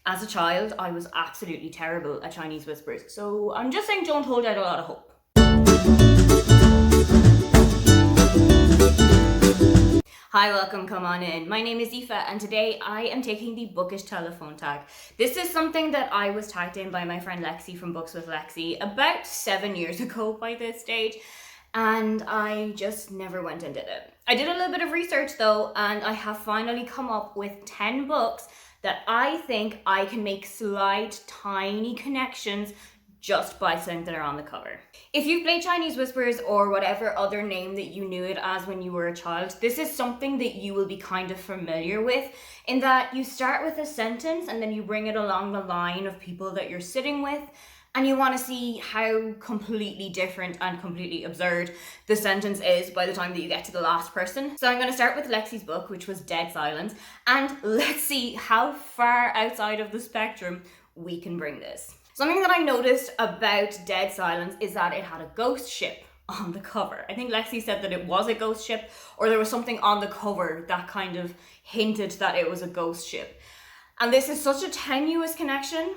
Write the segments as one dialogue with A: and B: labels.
A: As a child, I was absolutely terrible at Chinese whispers, so I'm just saying don't hold out a lot of hope. Hi, welcome, come on in. My name is Aoife and today I am taking the Bookish telephone tag. This is something that I was tagged in by my friend Lexie from Books with Lexie about 7 years ago by this stage, and I just never went and did it. I did a little bit of research though, and I have finally come up with 10 books that I think I can make slight, tiny connections just by saying they're on the cover. If you've played Chinese Whispers or whatever other name that you knew it as when you were a child, this is something that you will be kind of familiar with, in that you start with a sentence and then you bring it along the line of people that you're sitting with, and you want to see how completely different and completely absurd the sentence is by the time that you get to the last person. So I'm going to start with Lexie's book, which was Dead Silence, and let's see how far outside of the spectrum we can bring this. Something that I noticed about Dead Silence is that it had a ghost ship on the cover. I think Lexie said that it was a ghost ship, or there was something on the cover that kind of hinted that it was a ghost ship. And this is such a tenuous connection,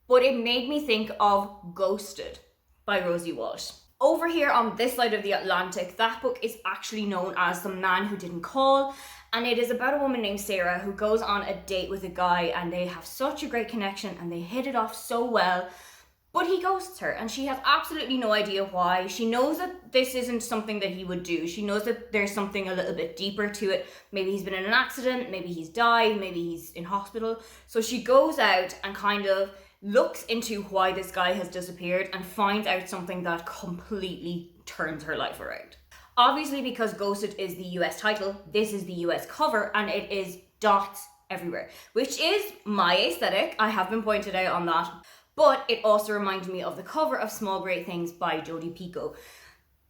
A: but it made me think of Ghosted by Rosie Walsh. Over here on this side of the Atlantic, that book is actually known as The Man Who Didn't Call, and it is about a woman named Sarah who goes on a date with a guy and they have such a great connection and they hit it off so well, but he ghosts her and she has absolutely no idea why. She knows that this isn't something that he would do. She knows that there's something a little bit deeper to it. Maybe he's been in an accident, maybe he's died, maybe he's in hospital. So she goes out and kind of looks into why this guy has disappeared and finds out something that completely turns her life around. Obviously, because Ghosted is the US title, this is the US cover, and it is dots everywhere, which is my aesthetic. I have been pointed out on that, but it also reminds me of the cover of Small Great Things by Jodi Picoult.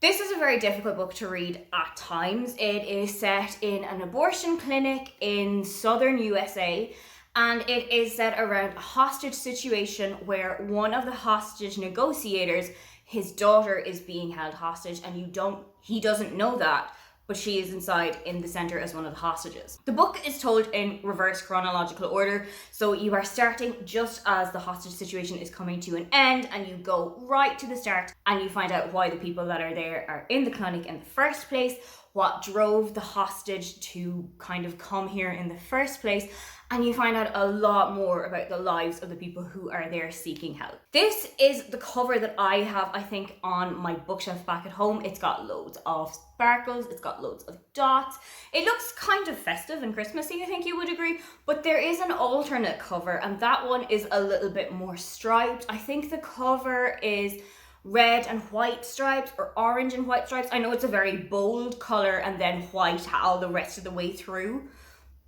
A: This is a very difficult book to read at times. It is set in an abortion clinic in southern USA, and it is set around a hostage situation where one of the hostage negotiators, his daughter, is being held hostage, and he doesn't know that, but she is inside in the center as one of the hostages. The book is told in reverse chronological order, so you are starting just as the hostage situation is coming to an end, and you go right to the start and you find out why the people that are there are in the clinic in the first place, what drove the hostage to kind of come here in the first place, and you find out a lot more about the lives of the people who are there seeking help. This is the cover that I have, I think, on my bookshelf back at home. It's got loads of sparkles, it's got loads of dots. It looks kind of festive and Christmassy, I think you would agree, but there is an alternate cover, and that one is a little bit more striped. I think the cover is red and white stripes or orange and white stripes. I know it's a very bold color and then white all the rest of the way through,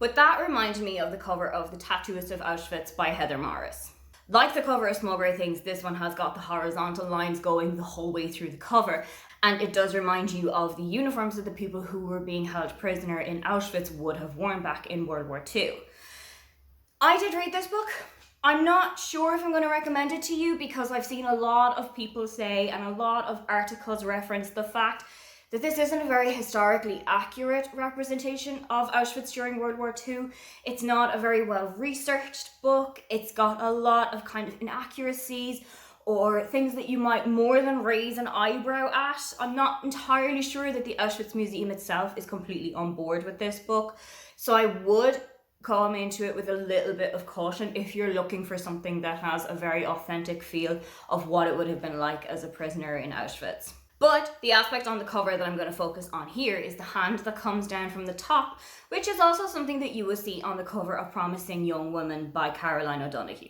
A: but that reminds me of the cover of The Tattooist of Auschwitz by Heather Morris. Like the cover of Small Great Things, this one has got the horizontal lines going the whole way through the cover, and it does remind you of the uniforms that the people who were being held prisoner in Auschwitz would have worn back in World War II. I did read this book. I'm not sure if I'm going to recommend it to you because I've seen a lot of people say, and a lot of articles reference the fact that this isn't a very historically accurate representation of Auschwitz during World War II. It's not a very well researched book. It's got a lot of kind of inaccuracies or things that you might more than raise an eyebrow at. I'm not entirely sure that the Auschwitz Museum itself is completely on board with this book, so I would come into it with a little bit of caution if you're looking for something that has a very authentic feel of what it would have been like as a prisoner in Auschwitz. But the aspect on the cover that I'm going to focus on here is the hand that comes down from the top, which is also something that you will see on the cover of Promising Young Woman by Caroline O'Donoghue.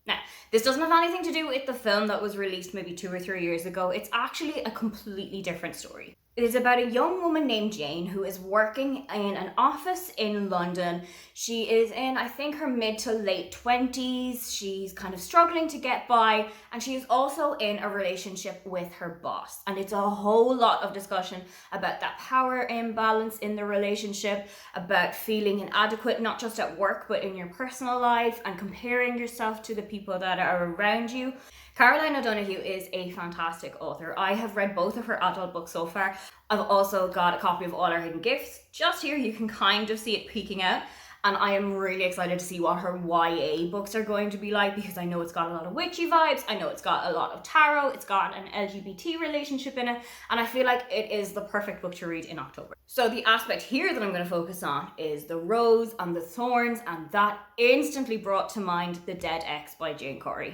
A: Now, this doesn't have anything to do with the film that was released maybe 2 or 3 years ago. It's actually a completely different story. It is about a young woman named Jane who is working in an office in London. She is in, I think, her mid to late 20s. She's kind of struggling to get by, and she is also in a relationship with her boss. And it's a whole lot of discussion about that power imbalance in the relationship, about feeling inadequate, not just at work, but in your personal life, and comparing yourself to the people that are around you. Caroline O'Donoghue is a fantastic author. I have read both of her adult books so far. I've also got a copy of All Our Hidden Gifts. Just here, you can kind of see it peeking out. and I am really excited to see what her YA books are going to be like, because I know it's got a lot of witchy vibes, I know it's got a lot of tarot, it's got an LGBT relationship in it, and I feel like it is the perfect book to read in October. So the aspect here that I'm going to focus on is the rose and the thorns, and that instantly brought to mind The Dead Ex by Jane Corey.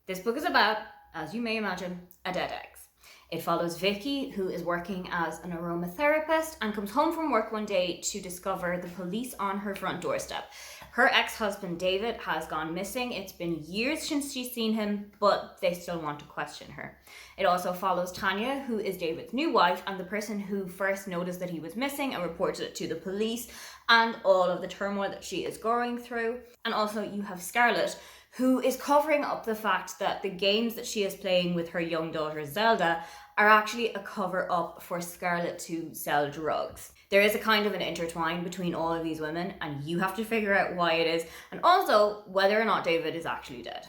A: This book is about, as you may imagine, a dead ex. It follows Vicky, who is working as an aromatherapist and comes home from work one day to discover the police on her front doorstep. Her ex-husband David has gone missing. It's been years since she's seen him, but they still want to question her. It also follows Tanya, who is David's new wife and the person who first noticed that he was missing and reported it to the police, and all of the turmoil that she is going through. And also you have Scarlett, who is covering up the fact that the games that she is playing with her young daughter Zelda are actually a cover up for Scarlett to sell drugs. There is a kind of an intertwine between all of these women, and you have to figure out why it is, and also whether or not David is actually dead.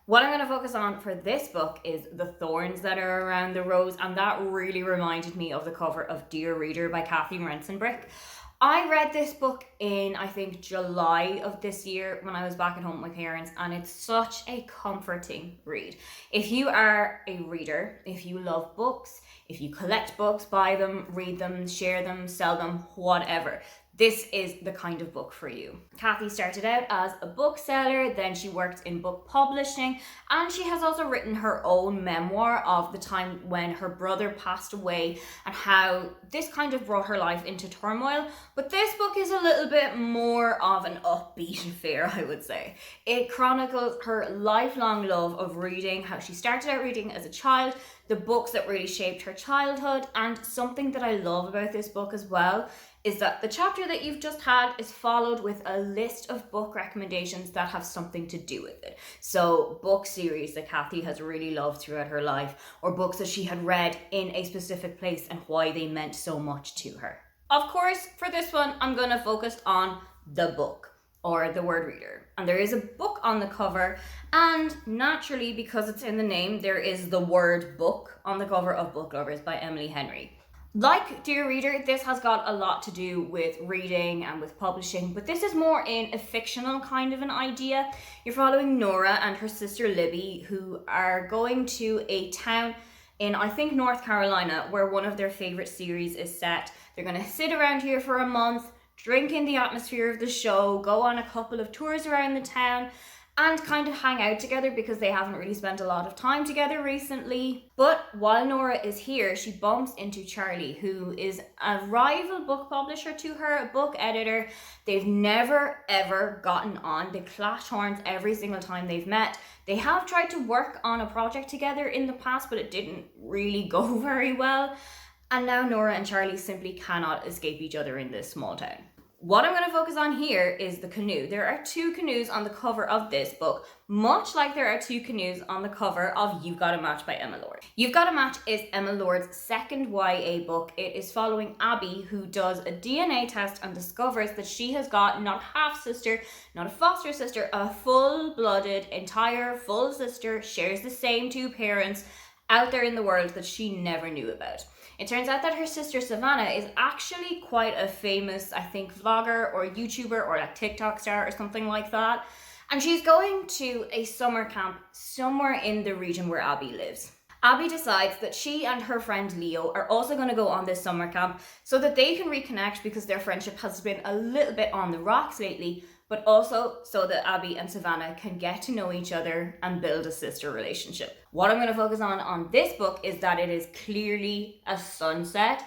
A: What I'm going to focus on for this book is the thorns that are around the rose, and that really reminded me of the cover of Dear Reader by Kathy Rensenbrick. I read this book in, I think, July of this year when I was back at home with my parents, and it's such a comforting read. If you are a reader, if you love books, if you collect books, buy them, read them, share them, sell them, whatever, this is the kind of book for you. Kathy started out as a bookseller, then she worked in book publishing, and she has also written her own memoir of the time when her brother passed away and how this kind of brought her life into turmoil. But this book is a little bit more of an upbeat affair, I would say. It chronicles her lifelong love of reading, how she started out reading as a child, the books that really shaped her childhood, and something that I love about this book as well is that the chapter that you've just had is followed with a list of book recommendations that have something to do with it. So book series that Kathy has really loved throughout her life, or books that she had read in a specific place and why they meant so much to her. Of course, for this one, I'm going to focus on the book, or the word reader. And there is a book on the cover, and naturally, because it's in the name, there is the word book on the cover of Bookovers by Emily Henry. Like Dear Reader, this has got a lot to do with reading and with publishing, but this is more in a fictional kind of an idea. You're following Nora and her sister Libby, who are going to a town in, I think, North Carolina, where one of their favorite series is set. They're going to sit around here for a month, drink in the atmosphere of the show, go on a couple of tours around the town, and kind of hang out together because they haven't really spent a lot of time together recently. But while Nora is here, she bumps into Charlie, who is a rival book publisher to her, a book editor. They've never ever gotten on. They clash horns every single time they've met. They have tried to work on a project together in the past, but it didn't really go very well. And now Nora and Charlie simply cannot escape each other in this small town. What I'm going to focus on here is the canoe. There are two canoes on the cover of this book, much like there are two canoes on the cover of You've Got a Match by Emma Lord. You've Got a Match is Emma Lord's second YA book. It is following Abby, who does a DNA test and discovers that she has got not half-sister, not a foster sister, a full-blooded, entire full sister, shares the same two parents out there in the world that she never knew about. It turns out that her sister Savannah is actually quite a famous, I think, vlogger or YouTuber or like TikTok star or something like that. And she's going to a summer camp somewhere in the region where Abby lives. Abby decides that she and her friend Leo are also going to go on this summer camp so that they can reconnect, because their friendship has been a little bit on the rocks lately, but also so that Abby and Savannah can get to know each other and build a sister relationship. What I'm going to focus on this book is that it is clearly a sunset.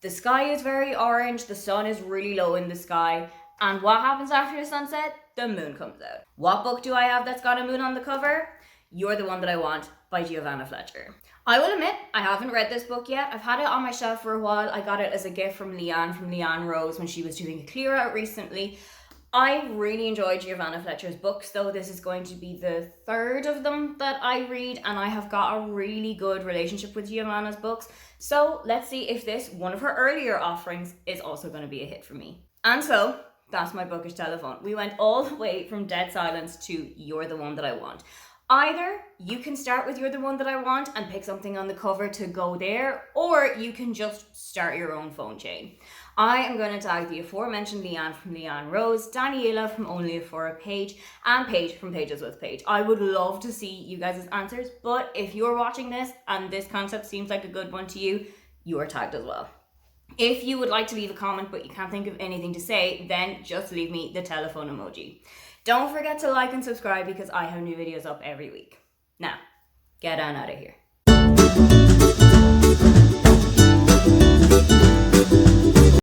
A: The sky is very orange, the sun is really low in the sky, and what happens after the sunset? The moon comes out. What book do I have that's got a moon on the cover? You're the One That I Want by Giovanna Fletcher. I will admit, I haven't read this book yet. I've had it on my shelf for a while. I got it as a gift from Leanne Rose when she was doing a clear out recently. I really enjoyed Giovanna Fletcher's books, though. This is going to be the third of them that I read, and I have got a really good relationship with Giovanna's books. So let's see if this, one of her earlier offerings, is also going to be a hit for me. And so that's my bookish telephone. We went all the way from Dead Silence to You're the One That I Want. Either you can start with You're the One That I Want and pick something on the cover to go there, or you can just start your own phone chain. I am going to tag the aforementioned Leanne from Leanne Rose, Daniela from Only for a Page, and Paige from Pages with Paige. I would love to see you guys' answers, but if you're watching this and this concept seems like a good one to you, you are tagged as well. If you would like to leave a comment but you can't think of anything to say, then just leave me the telephone emoji. Don't forget to like and subscribe because I have new videos up every week. Now, get on out of here.